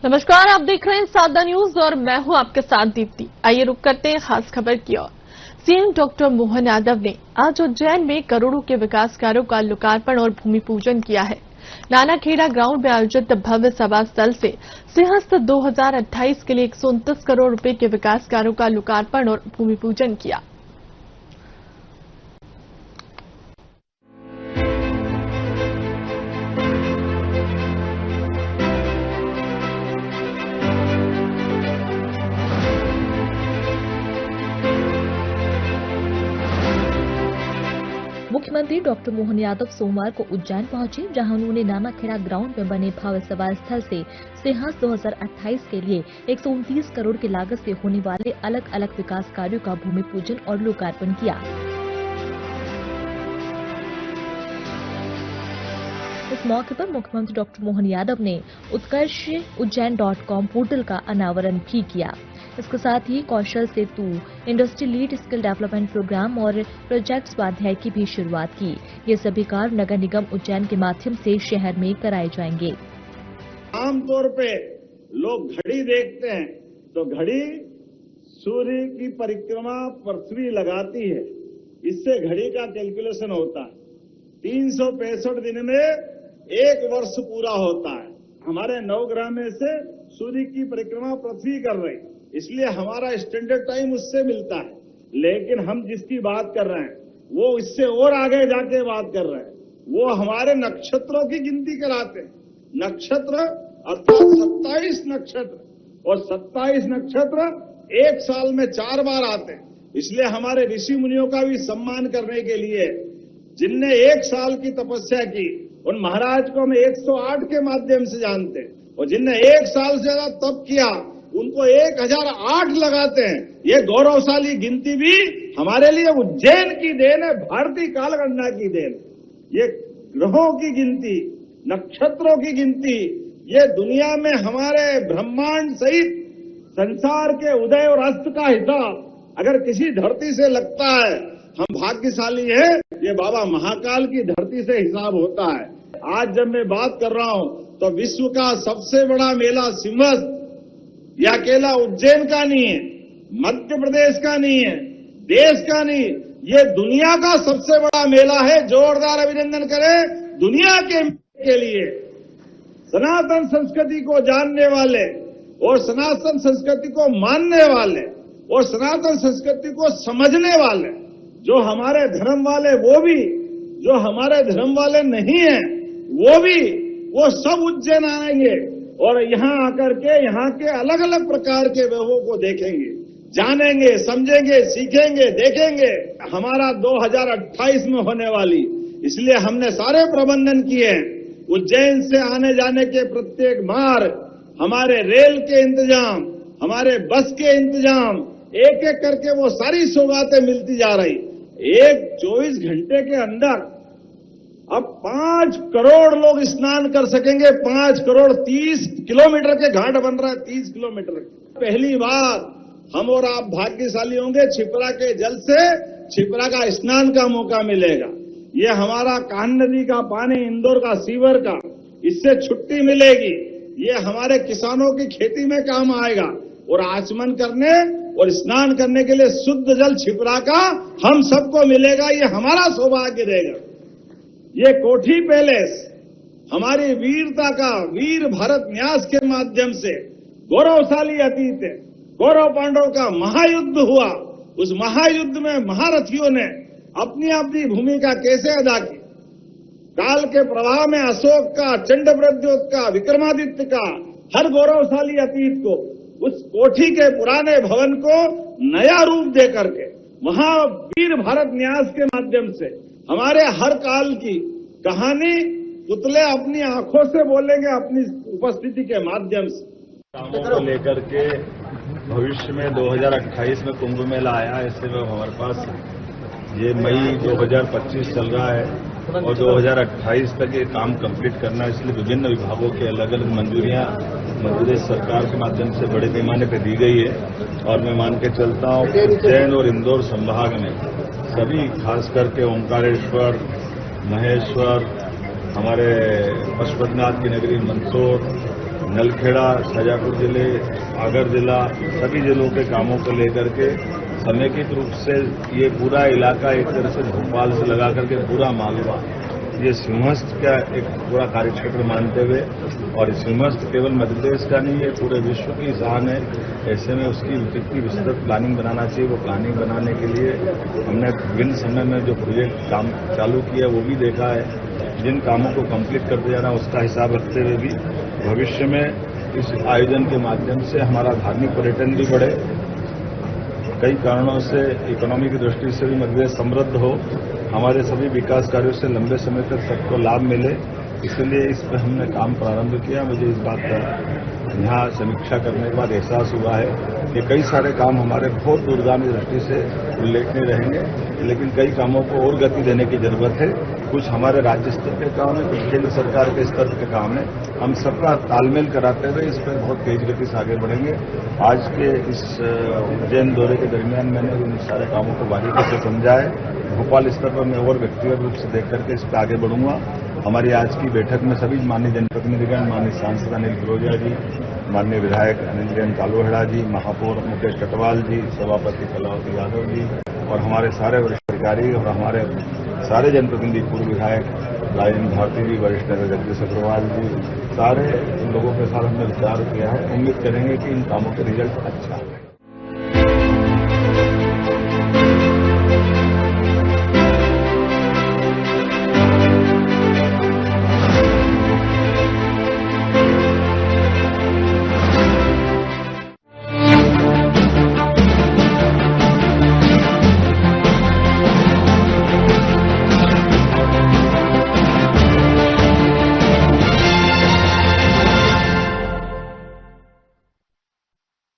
नमस्कार, आप देख रहे हैं सादा न्यूज और मैं हूं आपके साथ दीप्ति। आइए रुक करते हैं खास खबर की ओर। सीएम डॉक्टर मोहन यादव ने आज उज्जैन में करोड़ों के विकास कार्यों का लोकार्पण और भूमि पूजन किया है। नानाखेड़ा ग्राउंड में आयोजित भव्य सभा स्थल से सिंहस्थ 2028 के लिए 129 करोड़ रुपए के विकास कार्यों का लोकार्पण और भूमि पूजन किया। मुख्यमंत्री डॉक्टर मोहन यादव सोमवार को उज्जैन पहुंचे, जहां उन्होंने नानाखेड़ा ग्राउंड में बने भव्य सभा स्थल से सिंहस्थ 2028 के लिए 129 करोड़ की लागत से होने वाले अलग अलग विकास कार्यों का भूमि पूजन और लोकार्पण किया। इस मौके पर मुख्यमंत्री डॉक्टर मोहन यादव ने उत्कर्ष उज्जैन.com पोर्टल का अनावरण भी किया। इसके साथ ही Kaushal Setu, industry lead skill development program और प्रोजेक्ट स्वाध्याय की भी शुरुआत की। ये सभी कार्य नगर निगम उज्जैन के माध्यम से शहर में कराए जाएंगे। आमतौर पे लोग घड़ी देखते हैं तो घड़ी सूर्य की परिक्रमा पृथ्वी लगाती है, इससे घड़ी का कैलकुलेशन होता है। 365 दिन में एक वर्ष पूरा होता है। हमारे 9 ग्रह में से सूर्य की परिक्रमा पृथ्वी कर रही, इसलिए हमारा स्टैंडर्ड टाइम उससे मिलता है। लेकिन हम जिसकी बात कर रहे हैं वो इससे और आगे जाके बात कर रहे हैं। वो हमारे नक्षत्रों की गिनती कराते हैं। नक्षत्र अर्थात 27 नक्षत्र, और 27 नक्षत्र एक साल में 4 बार आते हैं। इसलिए हमारे ऋषि मुनियों का भी सम्मान करने के लिए, जिनने 1 साल की तपस्या की, उन महाराज को हम 108 के माध्यम से जानते हैं, और जिनने 1 साल से ज्यादा तप किया उनको 1008 लगाते हैं। ये गौरवशाली गिनती भी हमारे लिए उज्जैन की देन है, भारतीय कालगणना की देन। ये ग्रहों की गिनती, नक्षत्रों की गिनती, ये दुनिया में हमारे ब्रह्मांड सहित संसार के उदय और अस्त का हिसाब अगर किसी धरती से लगता है, हम भाग्यशाली हैं। ये बाबा महाकाल की धरती से हिसाब होता है। आज जब मैं बात कर रहा हूं तो विश्व का सबसे बड़ा मेला सिंहस्थ यह अकेला उज्जैन का नहीं है, मध्य प्रदेश का नहीं है, देश का नहीं, ये दुनिया का सबसे बड़ा मेला है। जोरदार अभिनंदन करें दुनिया के लिए। सनातन संस्कृति को जानने वाले और सनातन संस्कृति को मानने वाले और सनातन संस्कृति को समझने वाले, जो हमारे धर्म वाले वो भी, जो हमारे धर्म वाले नहीं है वो भी, वो सब उज्जैन आएंगे और यहाँ आकर के यहाँ के अलग अलग प्रकार के वैभवों को देखेंगे, जानेंगे, समझेंगे, सीखेंगे, देखेंगे। हमारा 2028 में होने वाली, इसलिए हमने सारे प्रबंधन किए हैं। उज्जैन से आने जाने के प्रत्येक मार्ग, हमारे रेल के इंतजाम, हमारे बस के इंतजाम, एक एक करके वो सारी सौगातें मिलती जा रही। एक 24 घंटे के अंदर अब 5 करोड़ लोग स्नान कर सकेंगे। 5 करोड़ 30 किलोमीटर के घाट बन रहा है, 30 किलोमीटर। पहली बार हम और आप भाग्यशाली होंगे, छिपरा के जल से छिपरा का स्नान का मौका मिलेगा। ये हमारा कान्ह नदी का पानी, इंदौर का सीवर का, इससे छुट्टी मिलेगी। ये हमारे किसानों की खेती में काम आएगा, और आचमन करने और स्नान करने के लिए शुद्ध जल छिपरा का हम सबको मिलेगा। ये हमारा सौभाग्य रहेगा। ये कोठी पैलेस हमारी वीरता का, वीर भारत न्यास के माध्यम से गौरवशाली अतीत है। गौरव पांडव का महायुद्ध हुआ, उस महायुद्ध में महारथियों ने अपनी अपनी भूमिका कैसे अदा की। काल के प्रवाह में अशोक का, चंडप्रद्योत का, विक्रमादित्य का, हर गौरवशाली अतीत को, उस कोठी के पुराने भवन को नया रूप दे करके वहां वीर भारत न्यास के माध्यम से हमारे हर काल की कहानी पुतले अपनी आंखों से बोलेंगे, अपनी उपस्थिति के माध्यम से। कामों को लेकर के भविष्य में 2028 में कुंभ मेला आया है। इससे हमारे पास ये मई 2025 चल रहा है और 2028 तक ये काम कंप्लीट करना है। इसलिए विभिन्न विभागों के अलग अलग मंजूरियां मध्य प्रदेश सरकार के माध्यम से बड़े पैमाने पर दी गई है। और मैं मान के चलता हूं उज्जैन और इंदौर संभाग में सभी, खास करके ओंकारेश्वर, महेश्वर, हमारे पशुपतिनाथ की नगरी मंदसौर, नलखेड़ा, शाजापुर जिले, आगर जिला, सभी जिलों के कामों को लेकर के समेकित रूप से ये पूरा इलाका एक तरह से भोपाल से लगा करके पूरा मालवा ये सिंहस्थ का एक पूरा कार्यक्षेत्र मानते हुए, और सिंहस्थ केवल मध्य प्रदेश का नहीं है, पूरे विश्व की शान है। ऐसे में उसकी जितनी विस्तृत प्लानिंग बनाना चाहिए, वो प्लानिंग बनाने के लिए हमने विभिन्न समय में जो प्रोजेक्ट काम चालू किया वो भी देखा है। जिन कामों को कंप्लीट करते जाना उसका हिसाब रखते हुए भी भविष्य में इस आयोजन के माध्यम से हमारा धार्मिक पर्यटन भी बढ़े, कई कारणों से इकोनॉमी की दृष्टि से भी मध्य प्रदेश समृद्ध हो, हमारे सभी विकास कार्यों से लंबे समय तक सबको लाभ मिले, इसलिए इस पर हमने काम प्रारंभ किया। मुझे इस बात का यहाँ समीक्षा करने के बाद एहसास हुआ है कि कई सारे काम हमारे बहुत दूरगामी दृष्टि से उल्लेखनीय रहेंगे, लेकिन कई कामों को और गति देने की जरूरत है। कुछ हमारे राज्य स्तर के काम है, कुछ केंद्र सरकार के स्तर के काम है। हम सबका तालमेल कराते हुए इस पर बहुत तेज गति से आगे बढ़ेंगे। आज के इस उज्जैन दौरे के दरमियान मैंने उन सारे कामों को बारीकी से समझा है। भोपाल स्तर पर मैं और व्यक्तिगत रूप से देख करके इस पर आगे बढ़ूंगा। हमारी आज की बैठक में सभी माननीय जनप्रतिनिधिगण, माननीय सांसद अनिल फिरोजिया जी, माननीय विधायक अनिल जैन कालूहेड़ा जी, महापौर मुकेश कटवाल जी, सभापति कलावती यादव जी और हमारे सारे वरिष्ठ अधिकारी और हमारे सारे जनप्रतिनिधि, पूर्व विधायक राजेंद्र भारती जी, वरिष्ठ नेता जगदीश अग्रवाल जी, सारे लोगों के साथ हमने विचार किया है। उम्मीद करेंगे कि इन कामों के रिजल्ट अच्छा है।